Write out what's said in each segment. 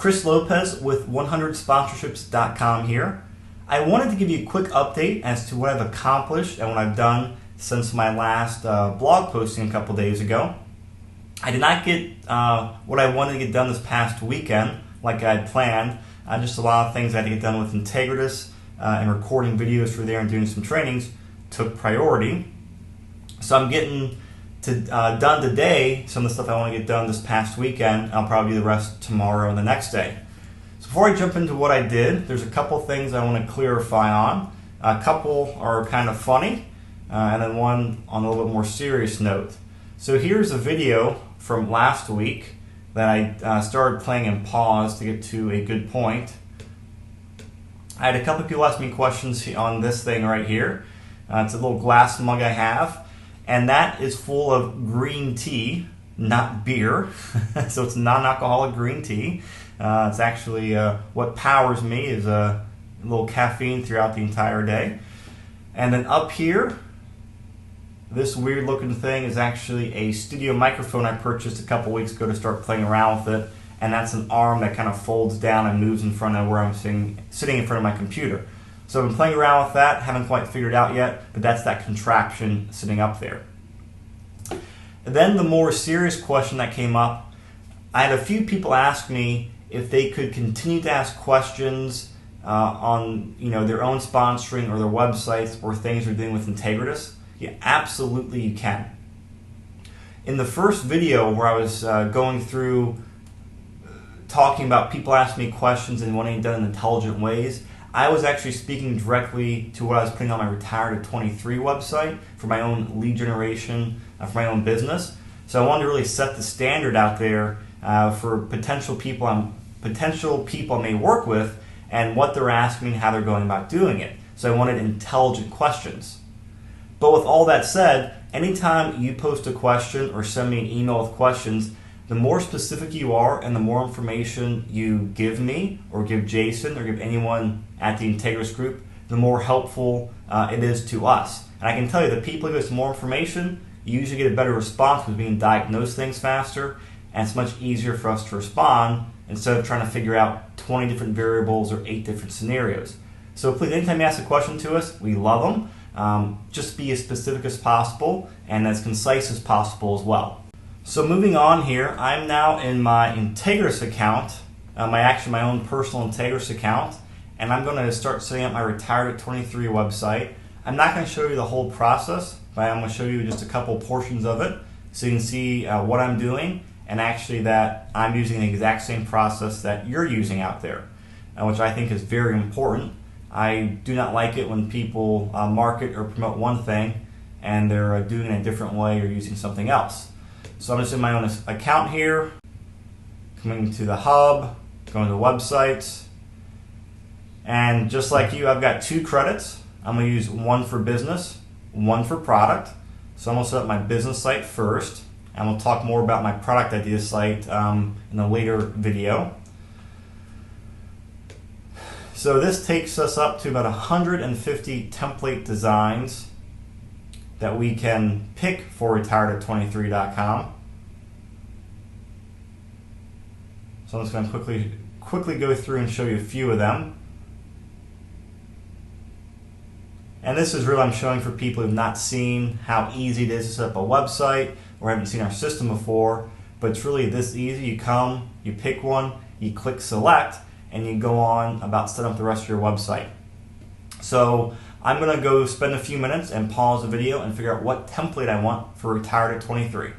Chris Lopez with 100sponsorships.com here. I wanted to give you a quick update as to what I've accomplished and what I've done since my last blog posting a couple days ago. I did not get what I wanted to get done this past weekend like I had planned. Just a lot of things I had to get done with Integritus and recording videos for there and doing some trainings took priority. So I'm getting done today some of the stuff I want to get done this past weekend. I'll probably do the rest tomorrow and the next day. So before I jump into what I did, there's a couple things I want to clarify on. A couple are kind of funny, and then one on a little bit more serious note. So here's a video from last week that I started playing and paused to get to a good point. I had a couple people ask me questions on this thing right here. It's a little glass mug I have, and that is full of green tea, not beer. So it's non-alcoholic green tea. It's actually what powers me is a little caffeine throughout the entire day. And then up here, this weird looking thing is actually a studio microphone I purchased a couple weeks ago to start playing around with it. And that's an arm that kind of folds down and moves in front of where I'm sitting in front of my computer. So I've been playing around with that, haven't quite figured it out yet, but that's that contraption sitting up there. And then the more serious question that came up, I had a few people ask me if they could continue to ask questions on their own sponsoring or their websites or things they're doing with Integritus. Yeah, absolutely you can. In the first video where I was going through talking about people asking me questions and wanting it done in intelligent ways, I was actually speaking directly to what I was putting on my Retired at 23 website for my own lead generation, for my own business. So I wanted to really set the standard out there for potential people I may work with and what they're asking and how they're going about doing it. So I wanted intelligent questions. But with all that said, anytime you post a question or send me an email with questions, the more specific you are and the more information you give me or give Jason or give anyone at the Integritus group, the more helpful it is to us. And I can tell you that people who give us more information usually get a better response with being diagnosed things faster, and it's much easier for us to respond instead of trying to figure out 20 different variables or 8 different scenarios. So please, anytime you ask a question to us, we love them. Just be as specific as possible and as concise as possible as well. So moving on here, I'm now in my Integritus account, my own personal Integritus account, and I'm going to start setting up my Retired at 23 website. I'm not going to show you the whole process, but I'm going to show you just a couple portions of it so you can see what I'm doing and actually that I'm using the exact same process that you're using out there, which I think is very important. I do not like it when people market or promote one thing and they're doing it in a different way or using something else. So I'm just in my own account here, coming to the hub, going to websites, and just like you, I've got 2 credits. I'm going to use one for business, one for product. So I'm going to set up my business site first, and we'll talk more about my product idea site in a later video. So this takes us up to about 150 template designs that we can pick for retired@23.com. So I'm just going to quickly go through and show you a few of them. And this is really I'm showing for people who've not seen how easy it is to set up a website or haven't seen our system before, but it's really this easy. You come, you pick one, you click select, and you go on about setting up the rest of your website. So I'm going to go spend a few minutes and pause the video and figure out what template I want for Retired at 23.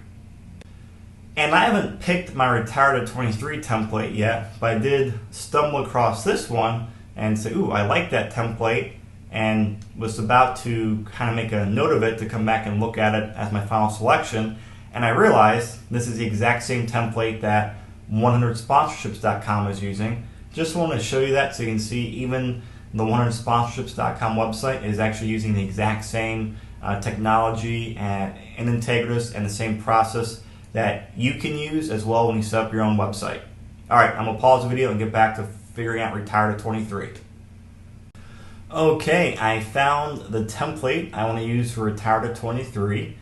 And I haven't picked my Retired at 23 template yet, but I did stumble across this one and say, ooh, I like that template, and was about to kind of make a note of it to come back and look at it as my final selection. And I realized this is the exact same template that 100sponsorships.com is using. Just want to show you that so you can see even the 100sponsorships.com website is actually using the exact same technology and Integritus and the same process that you can use as well when you set up your own website. Alright, I'm going to pause the video and get back to figuring out Retired at 23. Okay, I found the template I want to use for Retired at 23,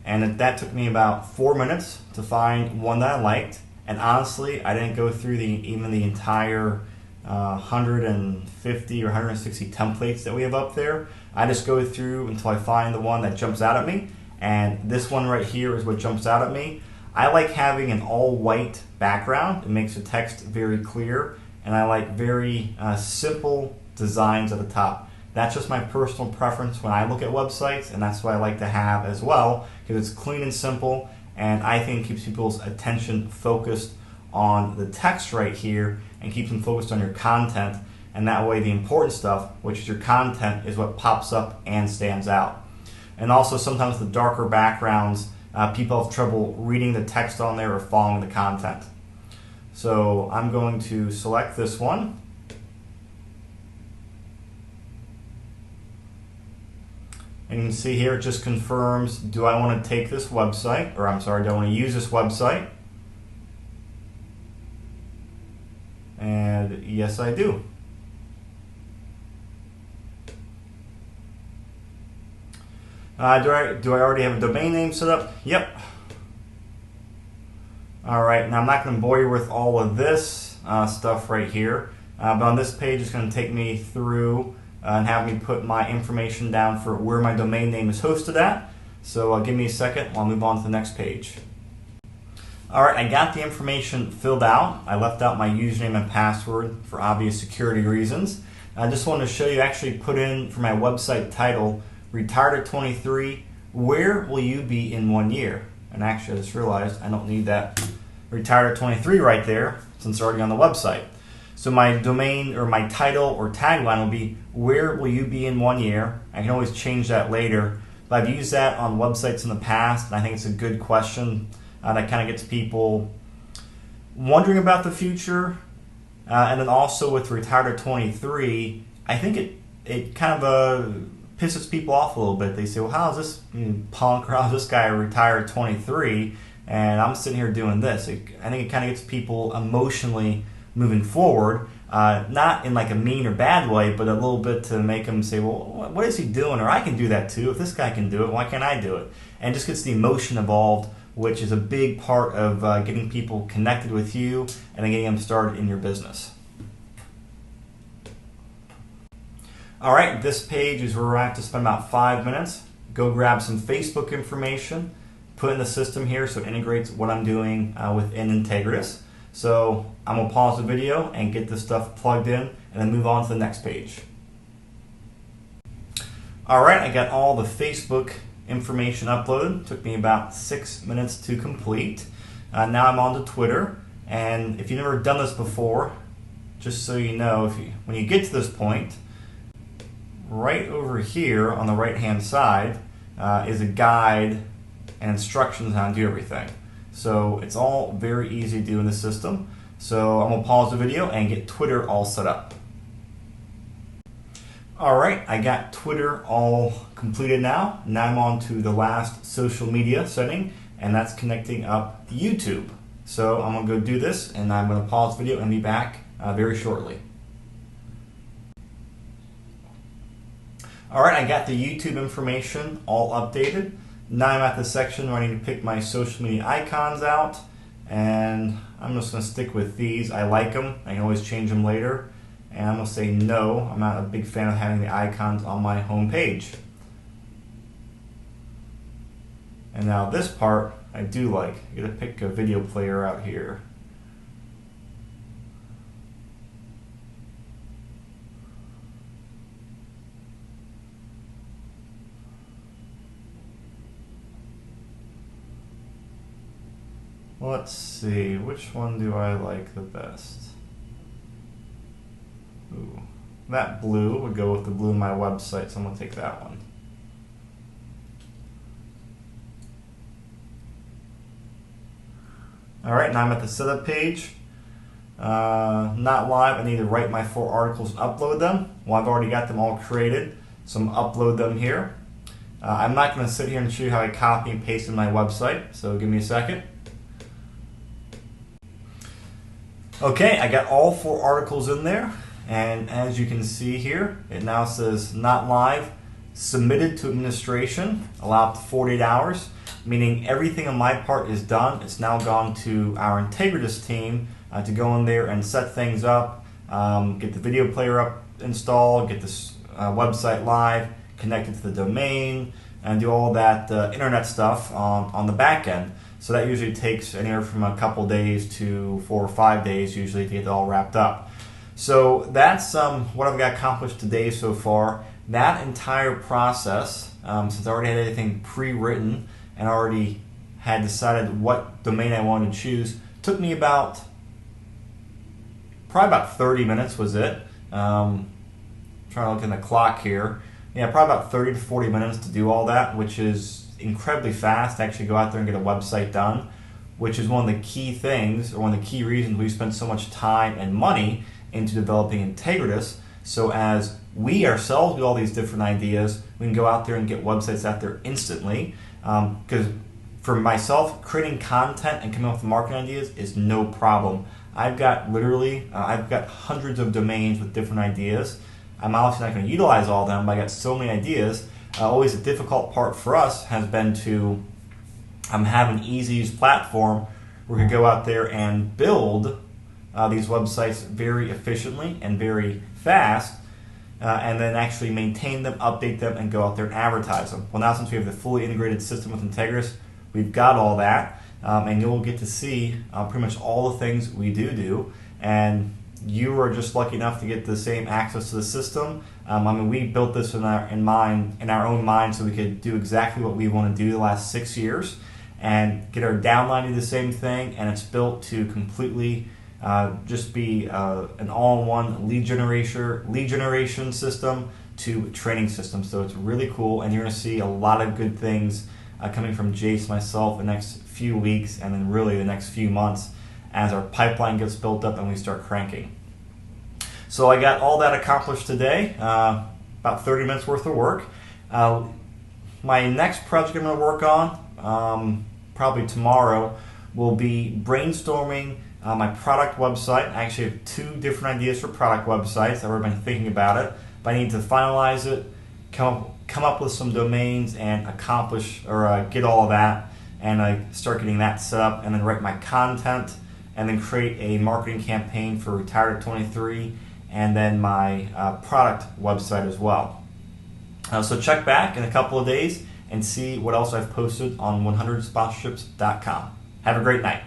and that took me about 4 minutes to find one that I liked. And honestly, I didn't go through even the entire 150 or 160 templates that we have up there. I just go through until I find the one that jumps out at me, and this one right here is what jumps out at me. I like having an all-white background. It makes the text very clear, and I like very simple designs at the top. That's just my personal preference when I look at websites, and that's what I like to have as well, because it's clean and simple, and I think it keeps people's attention focused on the text right here and keeps them focused on your content, and that way the important stuff, which is your content, is what pops up and stands out. And also sometimes the darker backgrounds, people have trouble reading the text on there or following the content. So I'm going to select this one. And you can see here it just confirms, do I want to take this website, or I'm sorry, do I want to use this website? And yes, I do. Do I already have a domain name set up? Yep. Alright, now I'm not going to bore you with all of this stuff right here, but on this page it's going to take me through and have me put my information down for where my domain name is hosted at. So give me a second while I move on to the next page. Alright, I got the information filled out. I left out my username and password for obvious security reasons. I just wanted to show you, actually put in for my website title, Retired at 23, where will you be in 1 year? And actually I just realized I don't need that Retired at 23 right there since it's already on the website. So my domain or my title or tagline will be, where will you be in 1 year? I can always change that later, but I've used that on websites in the past, and I think it's a good question that kind of gets people wondering about the future. And then also with Retired at 23, I think it kind of pisses people off a little bit. They say, well, how is this punk, or how is this guy retired at 23 and I'm sitting here doing this? I think it kind of gets people emotionally moving forward, not in like a mean or bad way, but a little bit to make them say, well, what is he doing? Or I can do that too. If this guy can do it, why can't I do it? And just gets the emotion involved, which is a big part of getting people connected with you and then getting them started in your business. Alright, this page is where I have to spend about 5 minutes. Go grab some Facebook information, put in the system here so it integrates what I'm doing within Integris. So I'm going to pause the video and get this stuff plugged in and then move on to the next page. Alright, I got all the Facebook information uploaded. Took me about 6 minutes to complete. Now I'm on to Twitter, and if you've never done this before, just so you know, when you get to this point, right over here on the right hand side is a guide and instructions on how to do everything. So it's all very easy to do in the system. So I'm going to pause the video and get Twitter all set up. Alright, I got Twitter all completed now. Now I'm on to the last social media setting, and that's connecting up YouTube. So I'm going to go do this, and I'm going to pause the video and be back very shortly. Alright, I got the YouTube information all updated. Now I'm at the section where I need to pick my social media icons out, and I'm just going to stick with these. I like them. I can always change them later. And I'm going to say no. I'm not a big fan of having the icons on my home page. And now this part I do like. I get to pick a video player out here. Let's see, which one do I like the best? Ooh, that blue would go with the blue in my website, so I'm going to take that one. Alright, now I'm at the setup page. Not live, I need to write my 4 articles and upload them. Well, I've already got them all created, so I'm going to upload them here. I'm not going to sit here and show you how I copy and paste in my website, so give me a second. Okay, I got all 4 articles in there, and as you can see here, it now says not live, submitted to administration, allow up to 48 hours. meaning everything on my part is done. It's now gone to our Integritas team to go in there and set things up, get the video player up installed, get this website live, connect it to the domain, and do all that internet stuff on the back end. So that usually takes anywhere from a couple days to 4 or 5 days usually to get it all wrapped up. So that's what I've got accomplished today so far. That entire process, since I already had everything pre-written and already had decided what domain I wanted to choose, took me probably about 30 minutes was it. Trying to look in the clock here. Yeah, probably about 30 to 40 minutes to do all that, which is incredibly fast to actually go out there and get a website done, which is one of the key things, or one of the key reasons we spend so much time and money into developing Integritas. So as we ourselves get all these different ideas, we can go out there and get websites out there instantly. Because for myself, creating content and coming up with marketing ideas is no problem. I've got hundreds of domains with different ideas. I'm obviously not going to utilize all of them, but I got so many ideas. Always the difficult part for us has been to have an easy use platform where we can go out there and build these websites very efficiently and very fast, and then actually maintain them, update them, and go out there and advertise them. Well, now since we have the fully integrated system with Integritas, we've got all that, and you'll get to see pretty much all the things we do, and you are just lucky enough to get the same access to the system. We built this in our own mind so we could do exactly what we want to do the last 6 years and get our downline to do the same thing, and it's built to completely just be an all-in-one lead generation system to training system. So it's really cool, and you're going to see a lot of good things coming from Jace, myself, the next few weeks, and then really the next few months as our pipeline gets built up and we start cranking. So I got all that accomplished today, about 30 minutes worth of work. My next project I'm going to work on, probably tomorrow, will be brainstorming my product website. I actually have 2 different ideas for product websites. I've already been thinking about it, but I need to finalize it, come up with some domains, and accomplish or get all of that, and start getting that set up, and then write my content, and then create a marketing campaign for Retired at 23, and then my product website as well. So check back in a couple of days and see what else I've posted on 100sponsorships.com. Have a great night.